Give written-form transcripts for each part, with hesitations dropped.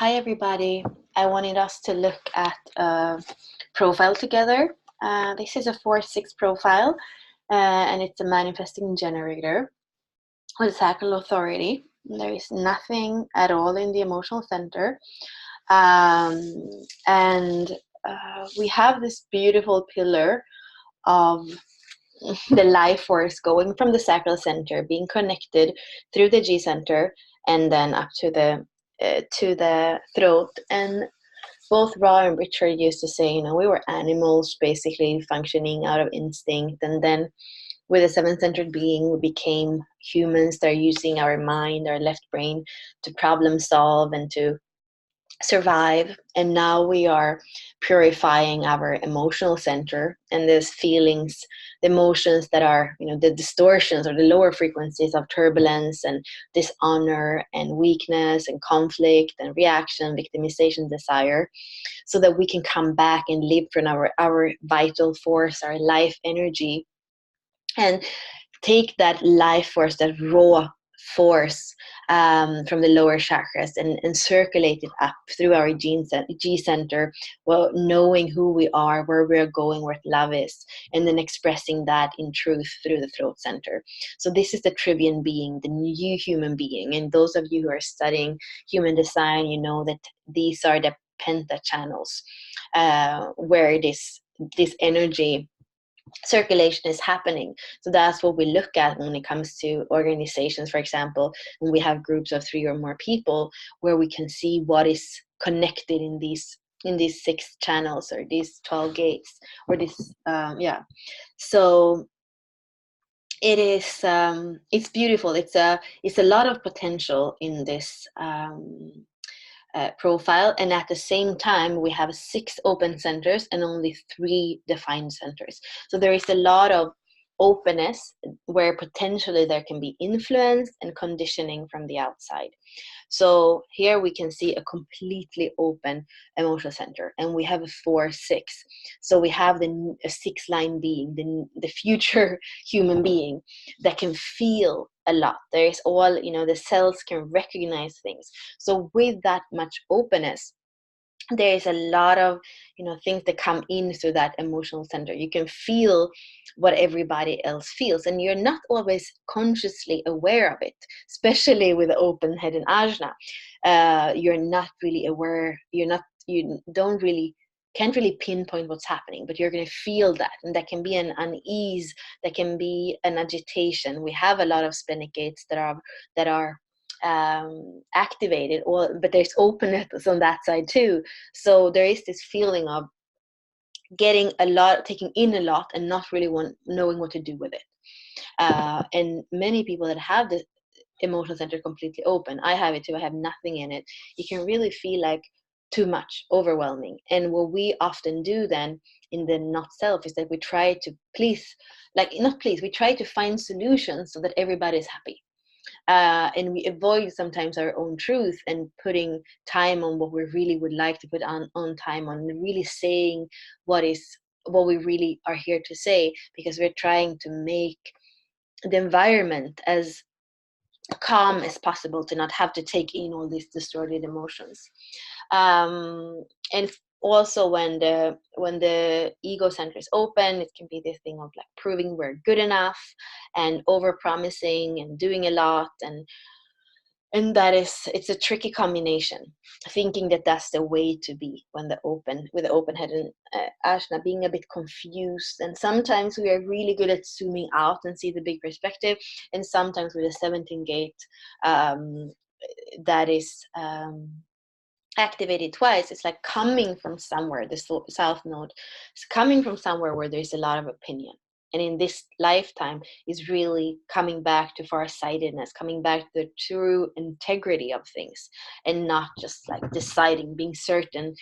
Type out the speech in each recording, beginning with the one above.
Hi everybody. I wanted us to look at a profile together. This is a 4-6 profile and it's a manifesting generator with sacral authority. There is nothing at all in the emotional center. And we have this beautiful pillar of the life force going from the sacral center, being connected through the G center and then up to the throat. And both Ra and Richard used to say, we were animals basically functioning out of instinct, and then with a seven-centered being, we became humans that are using our mind, our left brain, to problem solve and to survive. And now we are purifying our emotional center and these feelings, the emotions that are, the distortions or the lower frequencies of turbulence and dishonor and weakness and conflict and reaction, victimization, desire, so that we can come back and live from our vital force, our life energy, and take that life force, that raw force from the lower chakras and circulate it up through our G center, well, knowing who we are, where we're going, where love is, and then expressing that in truth through the throat center. So this is the Trivian being, the new human being. And those of you who are studying human design, you know that these are the penta channels where this energy circulation is happening. So that's what we look at when it comes to organizations, for example, when we have groups of 3 or more people, where we can see what is connected in these 6 channels or these 12 gates or this so it is it's beautiful. It's a lot of potential in this profile, and at the same time we have 6 open centers and only 3 defined centers. So there is a lot of openness where potentially there can be influence and conditioning from the outside. So here we can see a completely open emotional center, and we have a 4-6. So we have a 6-line being, the future human being that can feel a lot. There is all, the cells can recognize things. So with that much openness, there is a lot of things that come in through that emotional center. You can feel what everybody else feels, and you're not always consciously aware of it, especially with the open head and ajna. You're not really aware. Can't really pinpoint what's happening, but you're going to feel that, and that can be an unease, that can be an agitation. We have a lot of splenic gates that are activated, but there's openness on that side too. So there is this feeling of getting a lot, taking in a lot, and not really knowing what to do with it. And many people that have the emotional center completely open, I have it too, I have nothing in it, you can really feel like too much, overwhelming. And what we often do then in the not self is that we try to we try to find solutions so that everybody's happy. And we avoid sometimes our own truth and putting time on what we really would like to put on time on, and really saying what we really are here to say, because we're trying to make the environment as calm as possible to not have to take in all these distorted emotions. And also when the ego center is open, it can be this thing of like proving we're good enough and over promising and doing a lot, and it's a tricky combination, thinking that that's the way to be when with the open head and ajna, being a bit confused. And sometimes we are really good at zooming out and see the big perspective, and sometimes with a 17 gate that is activated twice, it's like coming from somewhere, the south node is coming from somewhere where there's a lot of opinion, and in this lifetime is really coming back to farsightedness, coming back to the true integrity of things, and not just like deciding, being certain,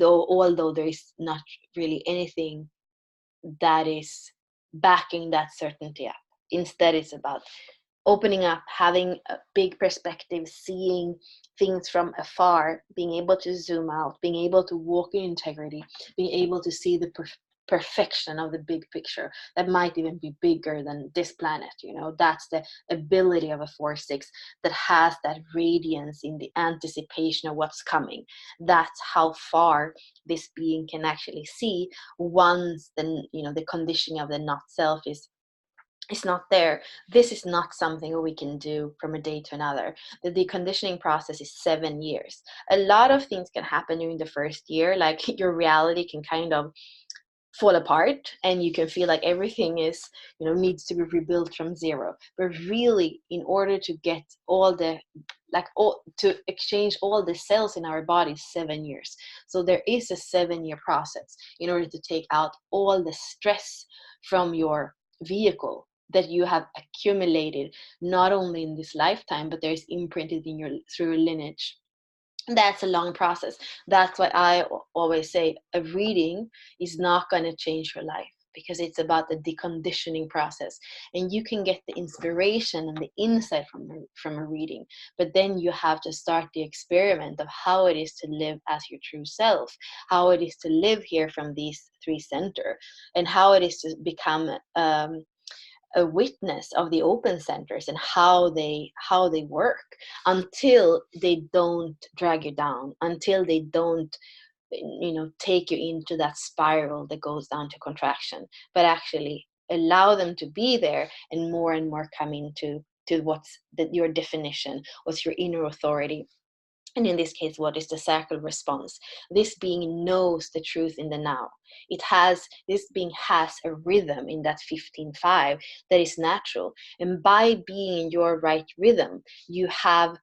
although there is not really anything that is backing that certainty up. Instead, it's about opening up, having a big perspective, seeing things from afar, being able to zoom out, being able to walk in integrity, being able to see the perfection of the big picture that might even be bigger than this planet. That's the ability of a 4-6 that has that radiance in the anticipation of what's coming. That's how far this being can actually see once the conditioning of the not self is not there. This is not something we can do from a day to another. The deconditioning process is 7 years. A lot of things can happen during the first year, like your reality can kind of fall apart and you can feel like everything is needs to be rebuilt from zero. But really, in order to get to exchange all the cells in our body, 7 years. So there is a 7-year process in order to take out all the stress from your vehicle that you have accumulated, not only in this lifetime, but there's imprinted through your lineage. That's a long process. That's why I always say a reading is not going to change your life, because it's about the deconditioning process. And you can get the inspiration and the insight from a reading, but then you have to start the experiment of how it is to live as your true self, how it is to live here from these 3 center, and how it is to become a witness of the open centers and how they work, until they don't drag you down, until they don't take you into that spiral that goes down to contraction, but actually allow them to be there, and more come into what's your definition, what's your inner authority. And in this case, what is the sacral response? This being knows the truth in the now. This being has a rhythm in that 15-5 that is natural. And by being in your right rhythm, you have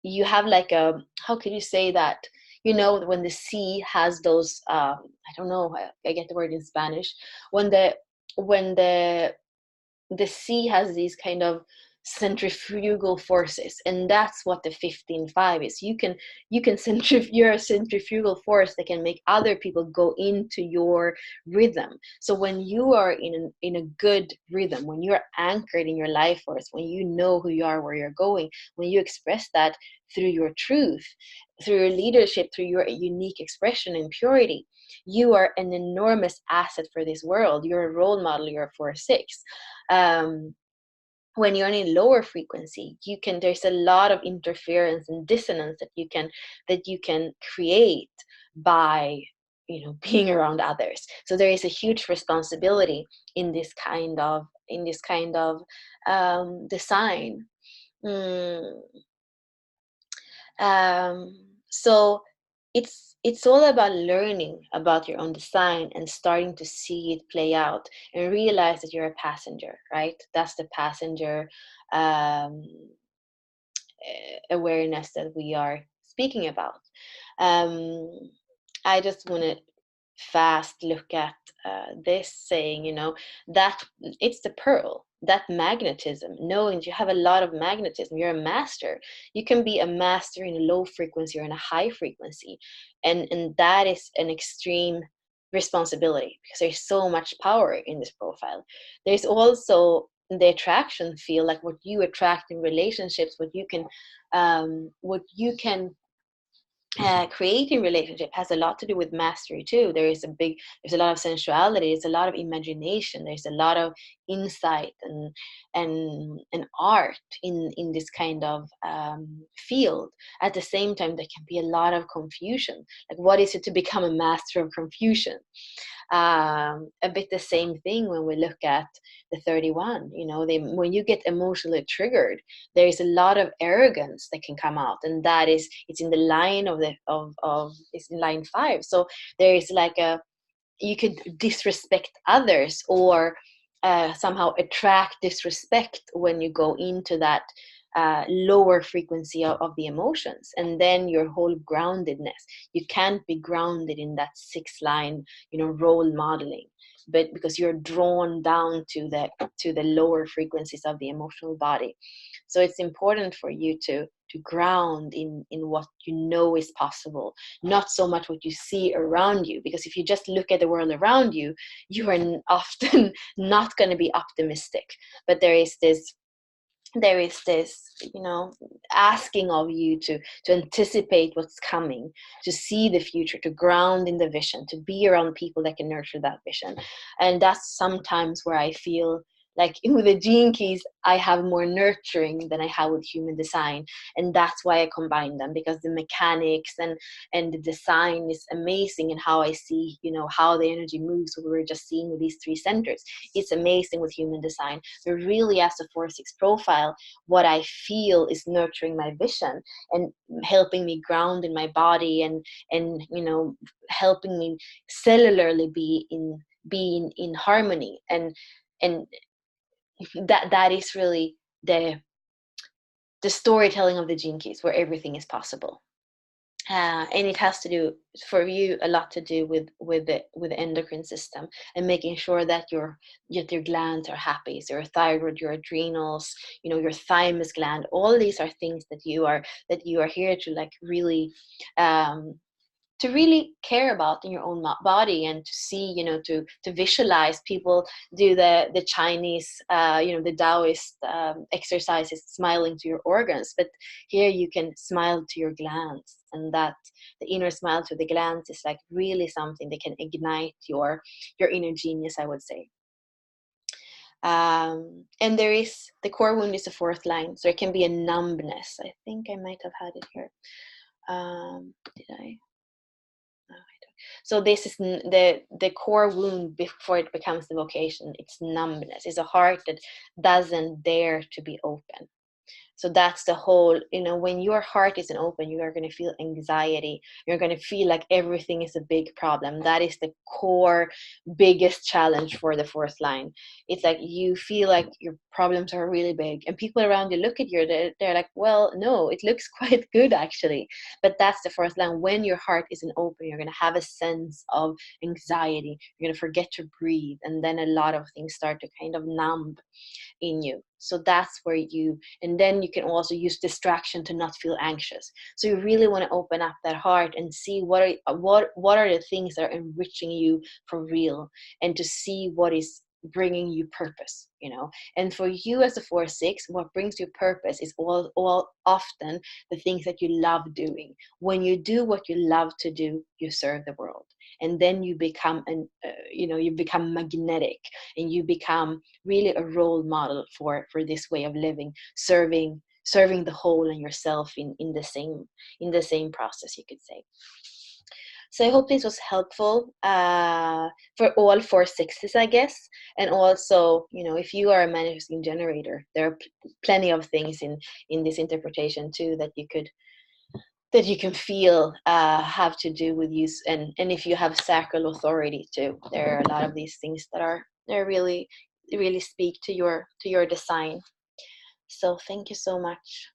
like a, how could you say that? When the sea has those, I don't know, I get the word in Spanish, when the sea has these kind of centrifugal forces, and that's what the 15-5 is. You're a centrifugal force that can make other people go into your rhythm. So when you are in a good rhythm, when you're anchored in your life force, when you know who you are, where you're going, when you express that through your truth, through your leadership, through your unique expression and purity, you are an enormous asset for this world. You're a role model. You're a 4-6. When you're in a lower frequency, there's a lot of interference and dissonance that you can create by being around others. So there is a huge responsibility in this kind of design. Mm. So it's all about learning about your own design and starting to see it play out and realize that you're a passenger, right? That's the passenger awareness that we are speaking about. I just want to fast look at this saying, that it's the pearl, that magnetism, knowing that you have a lot of magnetism. You're a master. You can be a master in a low frequency or in a high frequency, and that is an extreme responsibility, because there's so much power in this profile. There's also the attraction field, like what you attract in relationships, what you can creating relationship has a lot to do with mastery too. There's a lot of sensuality, there's a lot of imagination, there's a lot of insight and art in this kind of field. At the same time, there can be a lot of confusion, like what is it to become a master of confusion? A bit the same thing when we look at the 31. When you get emotionally triggered, there is a lot of arrogance that can come out, and it's in the line it's in line 5. So there is like you could disrespect others, or somehow attract disrespect when you go into that lower frequency of the emotions. And then your whole groundedness, you can't be grounded in that 6 line role modeling, but because you're drawn down to the lower frequencies of the emotional body. So it's important for you to ground in what is possible, not so much what you see around you, because if you just look at the world around you, you are often not going to be optimistic. But there is there is this, asking of you to anticipate what's coming, to see the future, to ground in the vision, to be around people that can nurture that vision. And that's sometimes where I feel like with the gene keys, I have more nurturing than I have with human design. And that's why I combine them, because the mechanics and the design is amazing, and how I see, how the energy moves. What we were just seeing with these three centers, it's amazing with human design. But really, as a 4/6 profile, what I feel is nurturing my vision and helping me ground in my body, and helping me cellularly be in harmony. And that is really the storytelling of the gene keys, where everything is possible. And it has to do, for you, a lot to do with the endocrine system, and making sure that your glands are happy. So your thyroid, your adrenals, your thymus gland, all these are things that you are here to, like, really to really care about in your own body, and to see, to visualize. People do the Chinese, the Taoist exercises, smiling to your organs, but here you can smile to your glands, and that the inner smile to the glands is like really something that can ignite your inner genius, I would say. And there is the core wound is the fourth line, so there can be a numbness. I think I might have had it here. Did I? No, I don't. So this is the core wound before it becomes the vocation. It's numbness. It's a heart that doesn't dare to be open. So that's the whole, when your heart isn't open, you are going to feel anxiety. You're going to feel like everything is a big problem. That is the core biggest challenge for the fourth line. It's like you feel like your problems are really big, and people around you look at you, they're like, well, no, it looks quite good actually. But that's the fourth line. When your heart isn't open, you're going to have a sense of anxiety. You're going to forget to breathe. And then a lot of things start to kind of numb in you. So that's where and then you can also use distraction to not feel anxious. So you really want to open up that heart and see what are the things that are enriching you for real, and to see what is bringing you purpose. And for you as a 4/6, what brings you purpose is all often the things that you love doing. When you do what you love to do, you serve the world, and then you become you become magnetic, and you become really a role model for this way of living, serving the whole and yourself in the same process, you could say. So I hope this was helpful for all 4/6s, I guess. And also, if you are a manifesting generator, there are plenty of things in this interpretation too that you can feel have to do with you. And if you have sacral authority too, there are a lot of these things that really really speak to your design. So thank you so much.